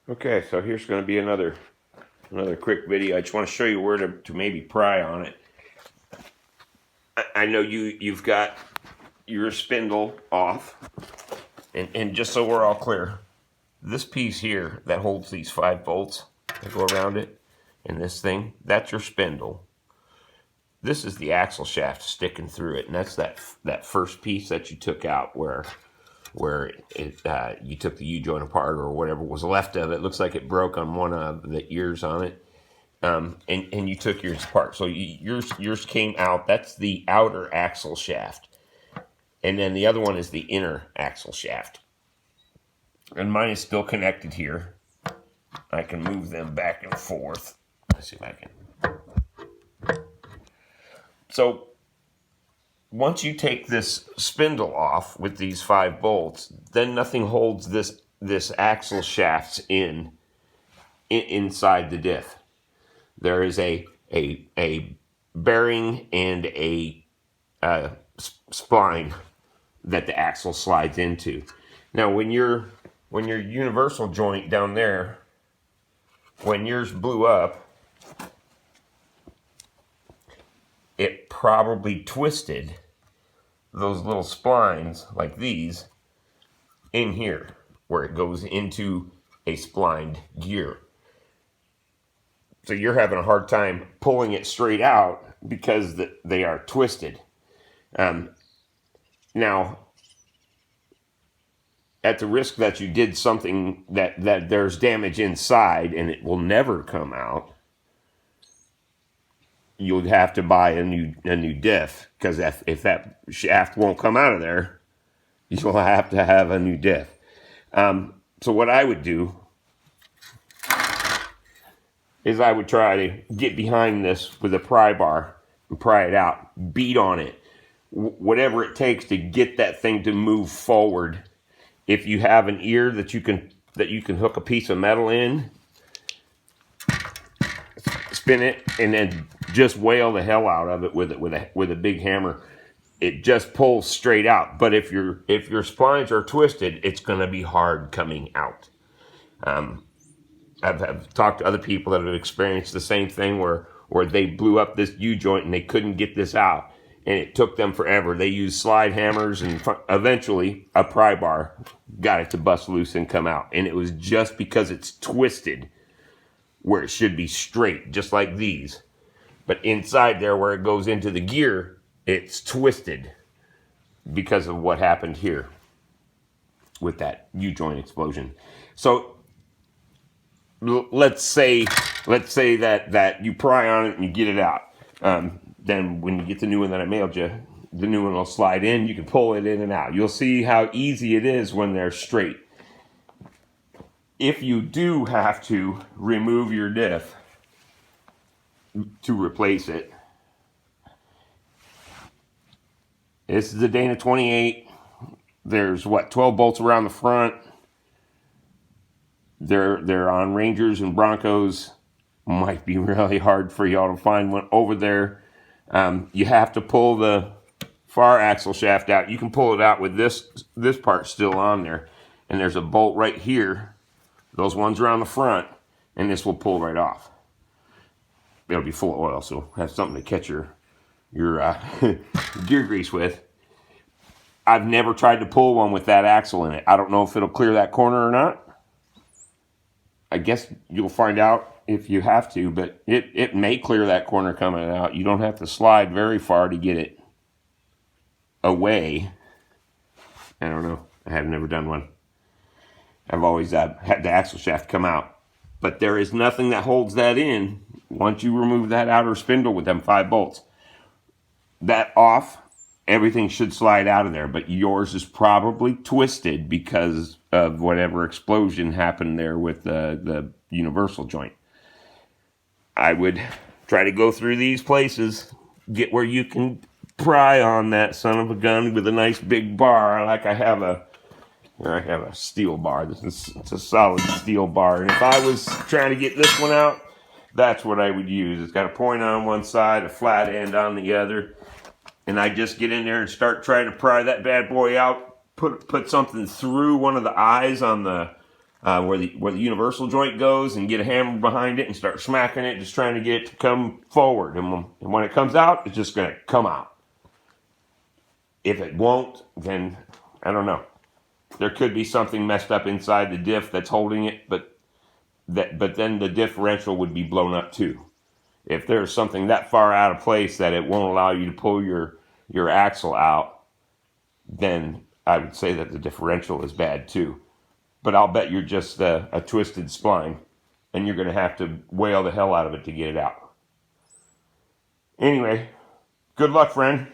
Okay, so here's going to be another quick video. I just want to show you where to maybe pry on it. I know you've got your spindle off, and just so we're all clear, this piece here that holds these 5 bolts that go around it, and this thing, that's your spindle. This is the axle shaft sticking through it, and that's that first piece that you took out where you took the U-joint apart or whatever was left of it. Looks like it broke on one of the ears on it, and you took yours apart. So yours came out. That's the outer axle shaft, and then the other one is the inner axle shaft. And mine is still connected here. I can move them back and forth. Let's see if I can. So once you take this spindle off with these 5 bolts, then nothing holds this axle shaft inside the diff. There is a bearing and a spline that the axle slides into. Now, when your universal joint down there, when yours blew up, it probably twisted those little splines like these in here where it goes into a splined gear. So you're having a hard time pulling it straight out because they are twisted. Now, at the risk that you did something that there's damage inside and it will never come out, you'll have to buy a new diff, because if that shaft won't come out of there, you'll have to have a new diff. So what I would do is I would try to get behind this with a pry bar and pry it out, beat on it, whatever it takes to get that thing to move forward. If you have an ear that you can hook a piece of metal in, spin it, and then just whale the hell out of it with a big hammer. It just pulls straight out. But if your splines are twisted, it's going to be hard coming out. I've talked to other people that have experienced the same thing where they blew up this U-joint and they couldn't get this out, and it took them forever. They used slide hammers, and eventually a pry bar got it to bust loose and come out. And it was just because it's twisted where it should be straight, just like these. But inside there where it goes into the gear, it's twisted because of what happened here with that U-joint explosion. So let's say that you pry on it and you get it out. Then when you get the new one that I mailed you, the new one will slide in. You can pull it in and out. You'll see how easy it is when they're straight. If you do have to remove your diff to replace it, this is the Dana 28. There's 12 bolts around the front. They're on Rangers and Broncos. Might be really hard for y'all to find one over there. You have to pull the far axle shaft out. You can pull it out with this part still on there, and there's a bolt right here. Those ones are on the front, and this will pull right off. It'll be full of oil, so have something to catch your gear grease with. I've never tried to pull one with that axle in it. I don't know if it'll clear that corner or not. I guess you'll find out if you have to, but it may clear that corner coming out. You don't have to slide very far to get it away. I don't know. I have never done one. I've always had the axle shaft come out. But there is nothing that holds that in once you remove that outer spindle with them 5 bolts. That off, everything should slide out of there. But yours is probably twisted because of whatever explosion happened there with the universal joint. I would try to go through these places, get where you can pry on that son of a gun with a nice big bar, like I have a steel bar. It's a solid steel bar. And if I was trying to get this one out, that's what I would use. It's got a point on one side, a flat end on the other. And I just get in there and start trying to pry that bad boy out, put something through one of the eyes on the where the universal joint goes, and get a hammer behind it and start smacking it, just trying to get it to come forward. And when it comes out, it's just going to come out. If it won't, then I don't know. There could be something messed up inside the diff that's holding it, but then the differential would be blown up too. If there's something that far out of place that it won't allow you to pull your axle out, then I would say that the differential is bad too. But I'll bet you're just a twisted spline, and you're going to have to wail the hell out of it to get it out. Anyway, good luck, friend.